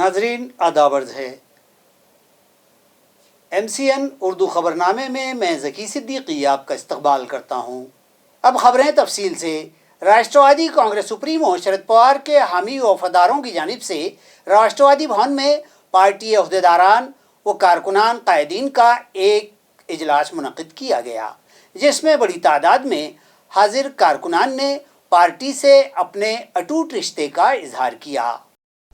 ناظرین آداب عرض ہے۔ MCN اردو خبرنامے میں میں ذکی صدیقی آپ کا استقبال کرتا ہوں۔ اب خبریں تفصیل سے۔ راشٹروادی کانگریس سپریمو شرد پوار کے حامی و وفاداروں کی جانب سے راشٹروادی بھون میں پارٹی عہدیداران و کارکنان قائدین کا ایک اجلاس منعقد کیا گیا، جس میں بڑی تعداد میں حاضر کارکنان نے پارٹی سے اپنے اٹوٹ رشتے کا اظہار کیا۔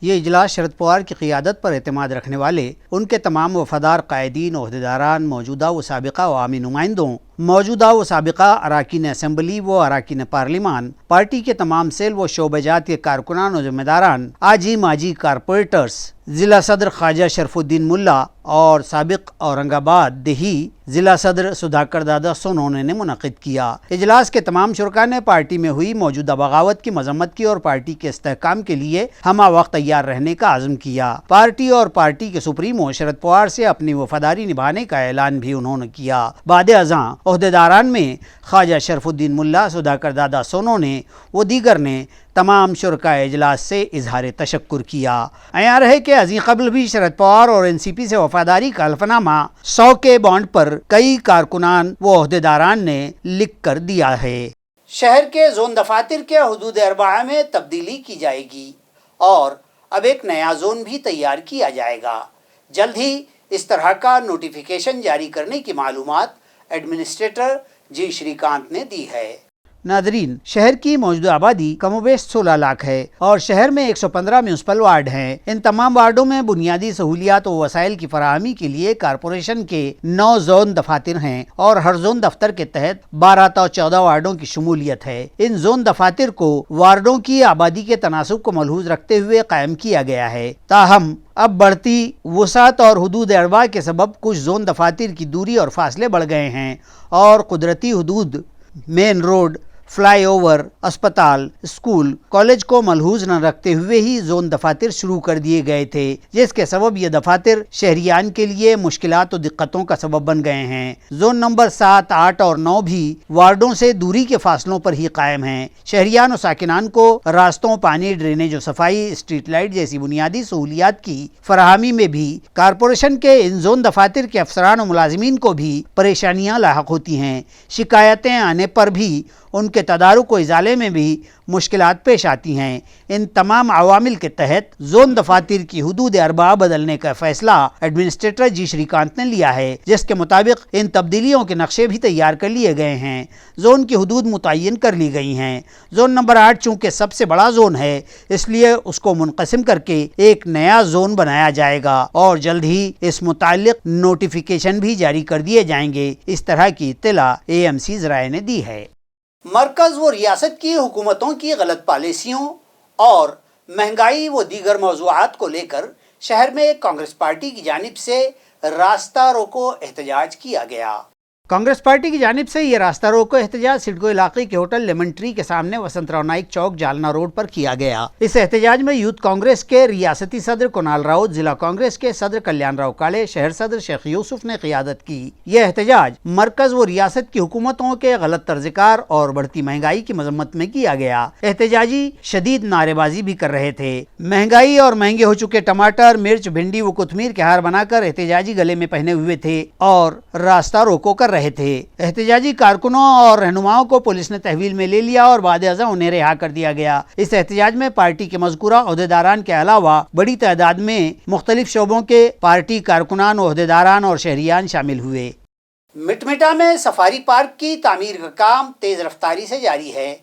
یہ اجلاس شرد پوار کی قیادت پر اعتماد رکھنے والے ان کے تمام وفادار قائدین، عہدیداران، موجودہ و سابقہ عوامی نمائندوں، موجودہ و سابقہ اراکین اسمبلی و اراکین پارلیمان، پارٹی کے تمام سیل و شعبہ جات کے کارکنان و ذمہ داران، آجی ماجی کارپوریٹرز، ضلع صدر خواجہ شرف الدین ملا اور سابق اورنگ آباد دیہی ضلع صدر سدھاکر دادا سونونے نے منعقد کیا۔ اجلاس کے تمام شرکاء نے پارٹی میں ہوئی موجودہ بغاوت کی مذمت کی اور پارٹی کے استحکام کے لیے ہمہ وقت تیار رہنے کا عزم کیا۔ پارٹی اور پارٹی کے سپریمو شرد پوار سے اپنی وفاداری نبھانے کا اعلان بھی انہوں نے کیا۔ بعد ازاں عہدیداران میں خواجہ شرف الدین ملا، سدھاکر دادا سونونے و دیگر نے تمام شرکاء اجلاس سے اظہار تشکر کیا۔ عیاں رہے کہ ازیں قبل بھی شرد پوار اور NCP سے وفاداری کا حلفنامہ 100 کے بانڈ پر کئی کارکنان و عہدیداران نے لکھ کر دیا ہے۔ شہر کے زون دفاتر کے حدود 4 میں تبدیلی کی جائے گی اور اب ایک نیا زون بھی تیار کیا جائے گا۔ جلد ہی اس طرح کا نوٹیفیکیشن جاری کرنے کی معلومات ایڈمنسٹریٹر جی شری کانت نے دی ہے۔ ناظرین، شہر کی موجودہ آبادی کم و بیش 16 لاکھ ہے اور شہر میں 115 میونسپل وارڈ ہیں۔ ان تمام وارڈوں میں بنیادی سہولیات و وسائل کی فراہمی کے لیے کارپوریشن کے 9 زون دفاتر ہیں اور ہر زون دفتر کے تحت 12 تا 14 وارڈوں کی شمولیت ہے۔ ان زون دفاتر کو وارڈوں کی آبادی کے تناسب کو ملحوظ رکھتے ہوئے قائم کیا گیا ہے۔ تاہم اب بڑھتی وسعت اور حدود 4 کے سبب کچھ زون دفاتر کی دوری اور فاصلے بڑھ گئے ہیں اور قدرتی حدود، مین روڈ، فلائی اوور، اسپتال، اسکول، کالج کو ملحوظ نہ رکھتے ہوئے ہی زون دفاتر شروع کر دیے گئے تھے، جس کے سبب یہ دفاتر شہریان کے لیے مشکلات و دقتوں کا سبب بن گئے ہیں۔ زون نمبر 7، 8 اور 9 بھی وارڈوں سے دوری کے فاصلوں پر ہی قائم ہیں۔ شہریان و ساکنان کو راستوں، پانی، ڈرینیج و صفائی، اسٹریٹ لائٹ جیسی بنیادی سہولیات کی فراہمی میں بھی کارپوریشن کے ان زون دفاتر کے افسران و ملازمین کو بھی پریشانیاں لاحق ہوتی ہیں۔ شکایتیں آنے پر بھی ان کے تدارک و ازالے میں بھی مشکلات پیش آتی ہیں۔ ان تمام عوامل کے تحت زون دفاتر کی حدود 4 بدلنے کا فیصلہ ایڈمنسٹریٹر جی شری کانت نے لیا ہے، جس کے مطابق ان تبدیلیوں کے نقشے بھی تیار کر لیے گئے ہیں۔ زون کی حدود متعین کر لی گئی ہیں۔ زون نمبر 8 چونکہ سب سے بڑا زون ہے، اس لیے اس کو منقسم کر کے ایک نیا زون بنایا جائے گا اور جلد ہی اس متعلق نوٹیفیکیشن بھی جاری کر دیے جائیں گے۔ اس طرح کی اطلاع AMC ذرائع نے دی ہے۔ مرکز و ریاست کی حکومتوں کی غلط پالیسیوں اور مہنگائی و دیگر موضوعات کو لے کر شہر میں کانگریس پارٹی کی جانب سے راستہ روکو احتجاج کیا گیا۔ کانگریس پارٹی کی جانب سے یہ راستہ روکو احتجاج سڈکو علاقے کے ہوٹل لیمن ٹری کے سامنے وسنت راؤ نائک چوک، جالنا روڈ پر کیا گیا۔ اس احتجاج میں یوتھ کانگریس کے ریاستی صدر کنال راؤت، ضلع کانگریس کے صدر کلیان راؤ کالے، شہر صدر شیخ یوسف نے قیادت کی۔ یہ احتجاج مرکز و ریاست کی حکومتوں کے غلط طرز کار اور بڑھتی مہنگائی کی مذمت میں کیا گیا۔ احتجاجی شدید نعرے بازی بھی کر رہے تھے۔ مہنگائی اور مہنگے ہو چکے ٹماٹر، مرچ، بھنڈی و کوتمیر کے ہار بنا کر احتجاجی گلے میں پہنے ہوئے تھے اور راستہ روکو کر رہے تھے۔ احتجاجی کارکنوں اور رہنماؤں کو پولیس نے تحویل میں لے لیا اور بعد ازاں انہیں رہا کر دیا گیا۔ اس احتجاج میں پارٹی کے مذکورہ عہدیداران کے علاوہ بڑی تعداد میں مختلف شعبوں کے پارٹی کارکنان، عہدیداران اور شہریان شامل ہوئے۔ مٹمٹا میں سفاری پارک کی تعمیر کا کام تیز رفتاری سے جاری ہے۔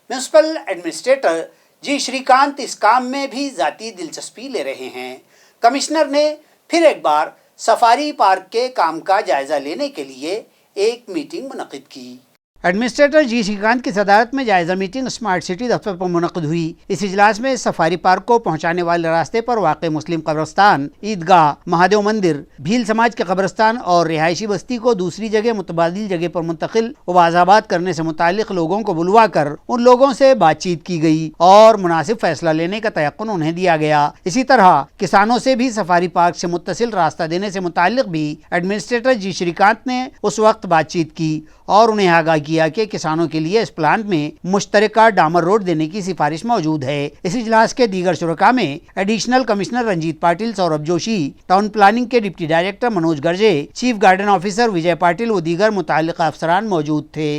میونسپل ایڈمنسٹریٹر جی شری کانت اس کام میں بھی ذاتی دلچسپی لے رہے ہیں۔ کمشنر نے پھر ایک بار سفاری پارک کے کام کا جائزہ لینے کے لیے ایک میٹنگ منعقد کی۔ ایڈمنسٹریٹر جی شری کانت کی صدارت میں جائزہ میٹنگ اسمارٹ سٹی دفتر پر منعقد ہوئی۔ اس اجلاس میں سفاری پارک کو پہنچانے والے راستے پر واقع مسلم قبرستان، عیدگاہ، مہادیو مندر، بھیل سماج کے قبرستان اور رہائشی بستی کو دوسری جگہ متبادل جگہ پر منتقل و آباد کرنے سے متعلق لوگوں کو بلوا کر ان لوگوں سے بات چیت کی گئی اور مناسب فیصلہ لینے کا تیقن انہیں دیا گیا۔ اسی طرح کسانوں سے بھی سفاری پارک سے متصل راستہ دینے سے متعلق بھی ایڈمنسٹریٹر جی شری کانت نے اس وقت بات چیت کی اور انہیں آگاہ کیا کہ کسانوں کے لیے اس پلانٹ میں مشترکہ ڈامر روڈ دینے کی سفارش موجود ہے۔ اس اجلاس کے دیگر شرکاء میں additional commissioner Ranjit Patil, Saurabh Joshi, town planning کے deputy director Manoj Garje, chief garden officer Vijay Patil و دیگر متعلقہ افسران موجود تھے۔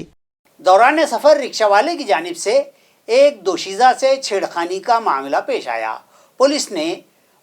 دوران سفر رکشہ والے کی جانب سے ایک دوشیزہ سے چھیڑخانی کا معاملہ پیش آیا۔ پولیس نے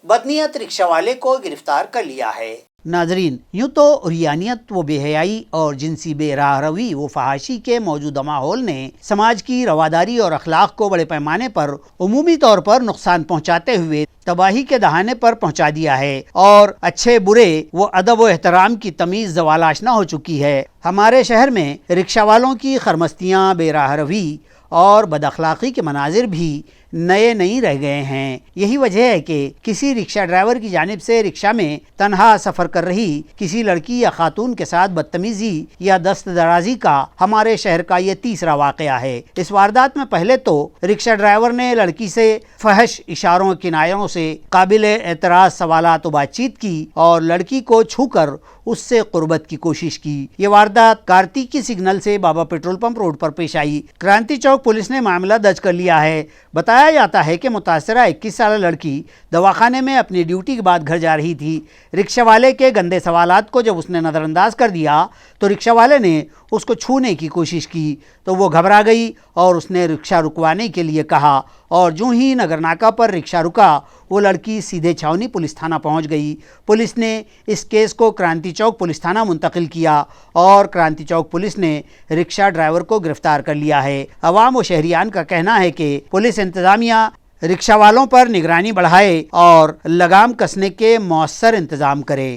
بدنیت رکشہ والے کو گرفتار کر لیا ہے۔ ناظرین، یوں تو عریانیت و بے حیائی اور جنسی بے راہ روی و فحاشی کے موجودہ ماحول نے سماج کی رواداری اور اخلاق کو بڑے پیمانے پر عمومی طور پر نقصان پہنچاتے ہوئے تباہی کے دہانے پر پہنچا دیا ہے اور اچھے برے و ادب و احترام کی تمیز زوال آشنا ہو چکی ہے۔ ہمارے شہر میں رکشہ والوں کی خرمستیاں، بے راہ روی اور بد اخلاقی کے مناظر بھی نئے نہیں رہ گئے ہیں۔ یہی وجہ ہے کہ کسی رکشہ ڈرائیور کی جانب سے رکشہ میں تنہا سفر کر رہی کسی لڑکی یا خاتون کے ساتھ بدتمیزی یا دست درازی کا ہمارے شہر کا یہ تیسرا واقعہ ہے۔ اس واردات میں پہلے تو رکشہ ڈرائیور نے لڑکی سے فحش اشاروں کنایوں سے قابل اعتراض سوالات و بات چیت کی اور لڑکی کو چھو کر اس سے قربت کی کوشش کی۔ یہ واردات کارتیکی سگنل سے بابا پیٹرول پمپ روڈ پر پیش آئی۔ کرانتی چوک پولیس نے معاملہ درج کر لیا ہے۔ بتایا جاتا ہے کہ متاثرہ 21 سالہ لڑکی دواخانے میں اپنی ڈیوٹی کے بعد گھر جا رہی تھی۔ رکشہ والے کے گندے سوالات کو جب اس نے نظر انداز کر دیا تو رکشہ والے نے اس کو چھونے کی کوشش کی تو وہ گھبرا گئی اور اس نے رکشہ رکوانے کے لیے کہا اور جو ہی نگر ناکہ پر رکشہ رکا وہ لڑکی سیدھے چھاونی پولیس تھانہ پہنچ گئی۔ پولیس نے اس کیس کو کرانتی چوک پولیس تھانہ منتقل کیا اور کرانتی چوک پولیس نے رکشہ ڈرائیور کو گرفتار کر لیا ہے۔ عوام و شہریان کا کہنا ہے کہ پولیس انتظامیہ رکشہ والوں پر نگرانی بڑھائے اور لگام کسنے کے مؤثر انتظام کرے۔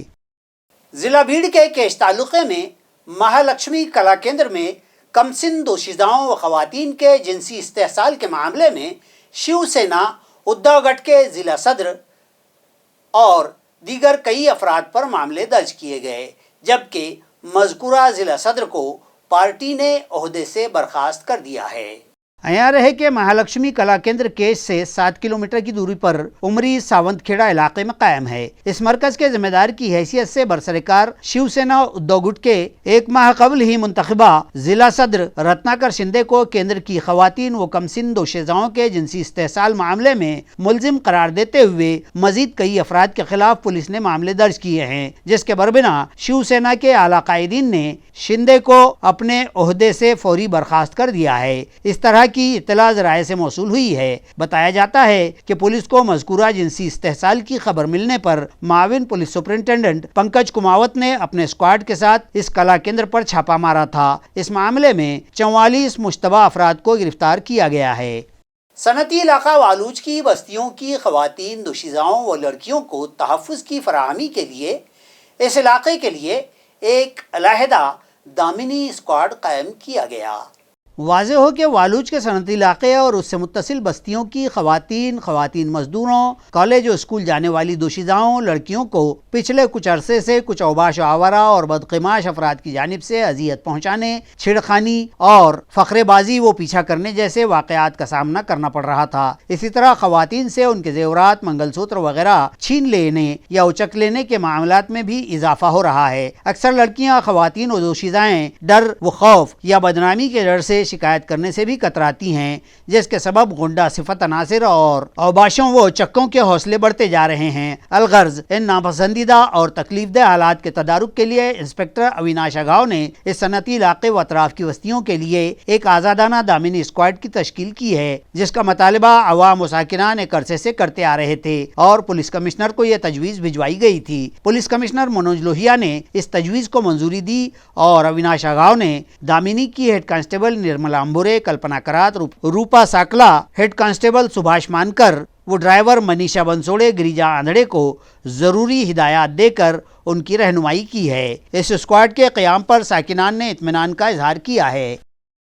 ضلع بھیڑ کے کیش تعلقے میں مہالکشمی کلا کیندر میں کم سن دوشیزاؤں و خواتین کے جنسی استحصال کے معاملے میں شیو سینا ادھو گٹھ کے ضلع صدر اور دیگر کئی افراد پر معاملے درج کیے گئے، جبکہ مذکورہ ضلع صدر کو پارٹی نے عہدے سے برخاست کر دیا ہے۔ عیاں رہے کہ مہالکشمی کلا کیندر کیش سے 7 کلومیٹر کی دوری پر عمری ساونت کھیڑا علاقے میں قائم ہے۔ اس مرکز کے ذمہ دار کی حیثیت سے برسرکار شیو سینا ادھو گٹھ کے ایک ماہ قبل ہی منتخبہ ضلع صدر رتناکر شندے کو کیندر کی خواتین و کم سن دوشیزاؤں کے جنسی استحصال معاملے میں ملزم قرار دیتے ہوئے مزید کئی افراد کے خلاف پولیس نے معاملے درج کیے ہیں، جس کے بربنا شیو سینا کے اعلیٰ قائدین نے شندے کو اپنے عہدے سے فوری برخاست کر دیا ہے۔ اس طرح کی اطلاع ذرائع سے موصول ہوئی ہے۔ بتایا جاتا ہے کہ پولیس کو مذکورہ جنسی استحصال کی خبر ملنے پر معاون پولیس سپرنٹینڈنٹ پنکج کماوت نے اپنے اسکواڈ کے ساتھ اس کلا کیندر پر چھاپا مارا تھا۔ اس معاملے میں 44 مشتبہ افراد کو گرفتار کیا گیا ہے۔ صنعتی علاقہ والوچ کی بستیوں کی خواتین دوشیزاؤں و لڑکیوں کو تحفظ کی فراہمی کے لیے اس علاقے کے لیے ایک علیحدہ دامنی اسکواڈ قائم کیا گیا۔ واضح ہو کہ والوچ کے صنعتی علاقے اور اس سے متصل بستیوں کی خواتین مزدوروں، کالج و اسکول جانے والی دوشیزاؤں، لڑکیوں کو پچھلے کچھ عرصے سے کچھ اوباش و آورہ اور بدقماش افراد کی جانب سے اذیت پہنچانے، چھیڑخانی اور فخرے بازی و پیچھا کرنے جیسے واقعات کا سامنا کرنا پڑ رہا تھا۔ اسی طرح خواتین سے ان کے زیورات، منگل سوتر وغیرہ چھین لینے یا اچک لینے کے معاملات میں بھی اضافہ ہو رہا ہے۔ اکثر لڑکیاں، خواتین و دوشیزائیں ڈر و خوف یا بدنامی کے ڈر سے شکایت کرنے سے بھی کتراتی ہیں، جس کے سبب غنڈہ صفت عناصر اور اوباشوں و چکوں کے حوصلے بڑھتے جا رہے ہیں۔ الغرض ان ناپسندیدہ اور تکلیف دہ حالات کے تدارک کے لیے انسپکٹر اویناش اگاؤ نے اس صنعتی علاقے و اطراف کی بستیوں کے لیے ایک آزادانہ دامنی اسکواڈ کی تشکیل کی ہے، جس کا مطالبہ عوام و ساکنان ایک عرصے سے کرتے آ رہے تھے اور پولیس کمشنر کو یہ تجویز بھجوائی گئی تھی۔ پولیس کمشنر منوج لوہیا نے اس تجویز کو منظوری دی اور اویناش اگاؤ نے دامنی کی ہیڈ کانسٹیبل نرملا امبورے، کلپنا کرات، روپا ساکلا، ہیڈ کانسٹیبل سبھاش مانکر و ڈرائیور منیشا بنسوڑے، گریجا آندھڑے کو ضروری ہدایات دے کر ان کی رہنمائی کی ہے۔ اس اسکواڈ کے قیام پر ساکنان نے اطمینان کا اظہار کیا ہے۔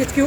HQ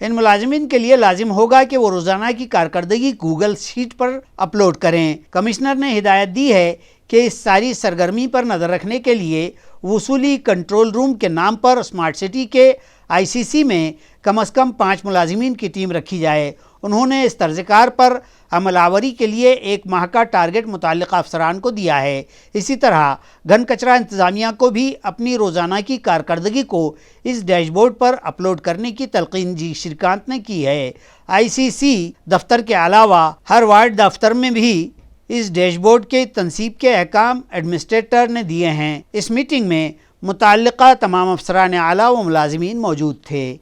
ان ملازمین کے لیے لازم ہوگا کہ وہ روزانہ کی کارکردگی گوگل شیٹ پر اپلوڈ کریں۔ کمشنر نے ہدایت دی ہے کہ اس ساری سرگرمی پر نظر رکھنے کے لیے وصولی کنٹرول روم کے نام پر اسمارٹ سٹی کے ICC میں کم از کم 5 ملازمین کی ٹیم رکھی جائے۔ انہوں نے اس طرز کار پر عمل آوری کے لیے 1 ماہ کا ٹارگٹ متعلقہ افسران کو دیا ہے۔ اسی طرح گھن کچرا انتظامیہ کو بھی اپنی روزانہ کی کارکردگی کو اس ڈیش بورڈ پر اپلوڈ کرنے کی تلقین جی شریکانت نے کی ہے۔ ICC دفتر کے علاوہ ہر وارڈ دفتر میں بھی اس ڈیش بورڈ کے تنصیب کے احکام ایڈمنسٹریٹر نے دیے ہیں۔ اس میٹنگ میں متعلقہ تمام افسران اعلیٰ و ملازمین موجود تھے۔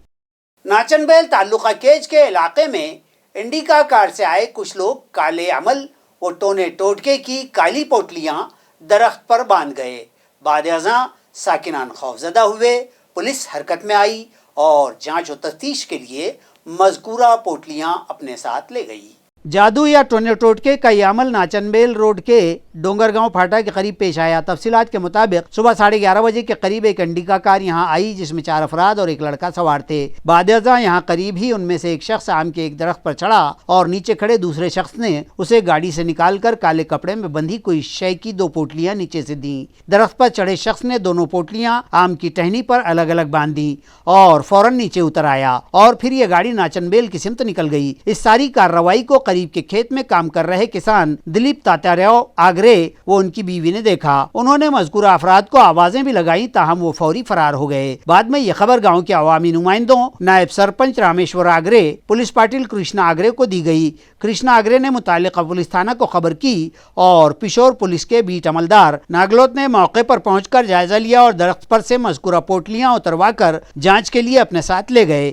ناچن بیل تعلقہ کیج کے علاقے میں انڈیکا کار سے آئے کچھ لوگ کالے عمل و ٹونے ٹوٹکے کی کالی پوٹلیاں درخت پر باندھ گئے۔ بعد ازاں ساکنان خوفزدہ ہوئے، پولیس حرکت میں آئی اور جانچ و تفتیش کے لیے مذکورہ پوٹلیاں اپنے ساتھ لے گئی۔ جادو یا ٹونے ٹوٹکے کا یہ عمل ناچن بیل روڈ کے ڈونگر گاؤں پھاٹا کے قریب پیش آیا۔ تفصیلات کے مطابق صبح 11:30 بجے کے قریب ایک انڈیکا کار یہاں آئی جس میں 4 افراد اور ایک لڑکا سوار تھے۔ بعد ازاں یہاں قریب ہی ان میں سے ایک شخص آم کے ایک درخت پر چڑھا اور نیچے کھڑے دوسرے شخص نے اسے گاڑی سے نکال کر کالے کپڑے میں بندھی کوئی شے کی 2 پوٹلیاں نیچے سے دیں۔ درخت پر چڑھے شخص نے دونوں پوٹلیاں آم کی ٹہنی پر الگ الگ باندھ دیں اور فوراً نیچے اتر آیا اور پھر یہ گاڑی ناچن بیل کی سمت نکل گئی۔ اس ساری کارروائی کو قریب کے کھیت میں کام کر رہے کسان دلیپ تاتیاراؤ آگرے وہ ان کی بیوی نے دیکھا۔ انہوں نے مذکورہ افراد کو آوازیں بھی لگائیں تاہم وہ فوری فرار ہو گئے۔ بعد میں یہ خبر گاؤں کے عوامی نمائندوں نائب سرپنچ رامیشور آگرے، پولیس پاٹل کرشنا آگرے کو دی گئی۔ کرشنا آگرے نے متعلقہ پولیس تھانہ کو خبر کی اور پشور پولیس کے بیٹ عملدار ناگلوت نے موقع پر پہنچ کر جائزہ لیا اور درخت پر سے مذکورہ پوٹلیاں اتروا کر جانچ کے لیے اپنے ساتھ لے گئے۔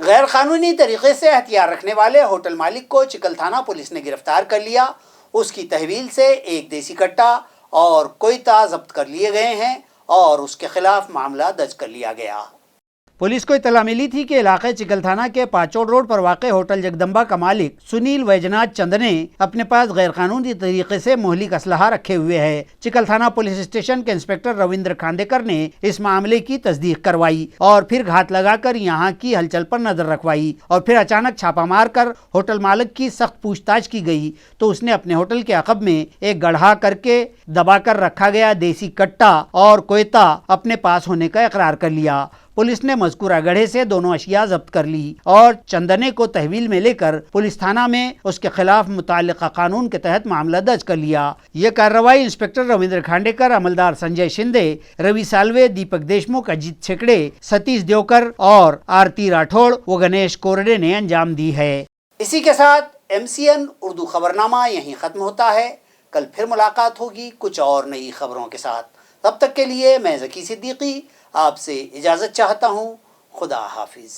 غیر قانونی طریقے سے ہتھیار رکھنے والے ہوٹل مالک کو چکل تھانہ پولیس نے گرفتار کر لیا۔ اس کی تحویل سے ایک دیسی کٹا اور کوئتہ ضبط کر لیے گئے ہیں اور اس کے خلاف معاملہ درج کر لیا گیا۔ پولیس کو اطلاع ملی تھی کہ علاقے چکل تھانہ کے پاچوڑ روڈ پر واقع ہوٹل جگدمبا کا مالک سنیل ویجناتھ چند نے اپنے پاس غیر قانونی طریقے سے مہلک اسلحہ رکھے ہوئے ہے۔ چکل تھانہ پولیس اسٹیشن کے انسپکٹر رویندر کھاندیکر نے اس معاملے کی تصدیق کروائی اور پھر گھات لگا کر یہاں کی ہلچل پر نظر رکھوائی اور پھر اچانک چھاپا مار کر ہوٹل مالک کی سخت پوچھ تاچھ کی گئی تو اس نے اپنے ہوٹل کے عقب میں ایک گڑھا کر کے دبا کر رکھا گیا دیسی کٹا اور کوئتہ اپنے پاس ہونے کا اقرار کر لیا۔ پولیس نے مذکورہ گڑھے سے دونوں اشیاء ضبط کر لی اور چندنے کو تحویل میں لے کر پولیس تھانہ میں اس کے خلاف متعلقہ قانون کے تحت معاملہ درج کر لیا۔ یہ کارروائی انسپکٹر رویندر کھانڈیکر، عملدار سنجے شندے، روی سالوے، دیپک دیشمکھ، اجیت چھیکڑے، ستیش دیوکر اور آرتی راٹھوڑ و گنیش کورڈے نے انجام دی ہے۔ اسی کے ساتھ MCN اردو خبرنامہ یہیں ختم ہوتا ہے۔ کل پھر ملاقات ہوگی کچھ اور نئی خبروں کے ساتھ۔ تب تک کے لیے میں ذکی صدیقی آپ سے اجازت چاہتا ہوں۔ خدا حافظ۔